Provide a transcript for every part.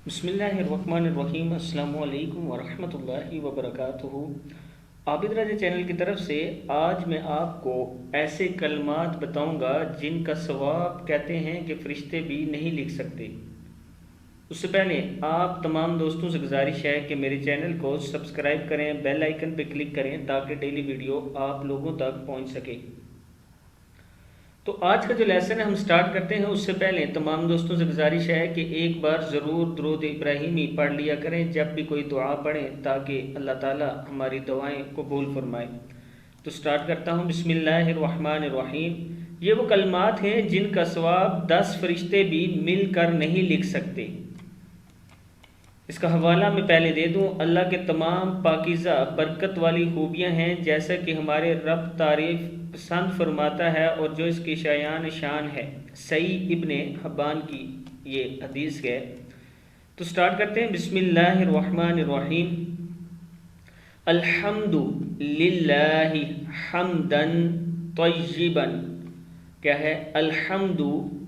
بسم اللہ الرحمن الرحیم۔ السلام علیکم ورحمۃ اللہ وبرکاتہ۔ عابد راجہ چینل کی طرف سے آج میں آپ کو ایسے کلمات بتاؤں گا جن کا ثواب کہتے ہیں کہ فرشتے بھی نہیں لکھ سکتے۔ اس سے پہلے آپ تمام دوستوں سے گزارش ہے کہ میرے چینل کو سبسکرائب کریں، بیل آئیکن پہ کلک کریں تاکہ ڈیلی ویڈیو آپ لوگوں تک پہنچ سکے۔ تو آج کا جو لیسن ہے ہم سٹارٹ کرتے ہیں۔ اس سے پہلے تمام دوستوں سے گزارش ہے کہ ایک بار ضرور درود ابراہیمی پڑھ لیا کریں جب بھی کوئی دعا پڑھیں تاکہ اللہ تعالی ہماری دعائیں قبول فرمائے۔ تو سٹارٹ کرتا ہوں۔ بسم اللہ الرحمن الرحیم۔ یہ وہ کلمات ہیں جن کا ثواب 10 فرشتے بھی مل کر نہیں لکھ سکتے۔ اس کا حوالہ میں پہلے دے دوں۔ اللہ کے تمام پاکیزہ برکت والی خوبیاں ہیں جیسا کہ ہمارے رب تعریف پسند فرماتا ہے اور جو اس کی شان ہے۔ صحیح ابن حبان کی یہ حدیث ہے۔ تو سٹارٹ کرتے ہیں۔ بسم اللہ الرحمن الرحیم۔ الحمد للہ حمدا طیبا۔ کیا ہے؟ الحمد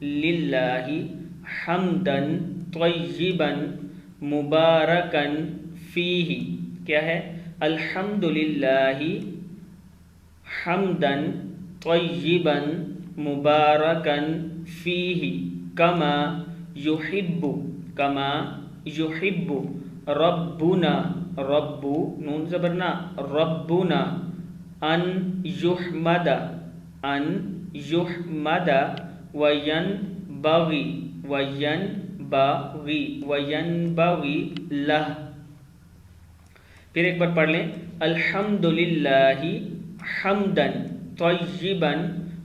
للہ حمدا طیبا مبارکن فیہ۔ کیا ہے؟ الحمد للہ حمدا طیبا مبارکن فیہ کما یحب ربنا رب نون زبرنا ربنا ان یحمد وینبغی لہ۔ پھر ایک بار پڑھ لیں۔ الحمد للہ حمدا طیبا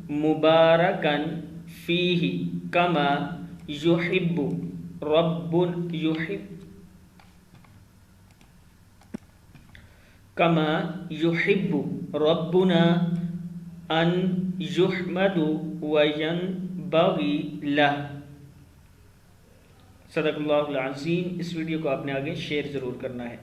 مبارکا فیہ کما یحب ربنا ان یحمد وینبغی لہ۔ صدق اللہ العظیم۔ اس ویڈیو کو آپ نے آگے شیئر ضرور کرنا ہے۔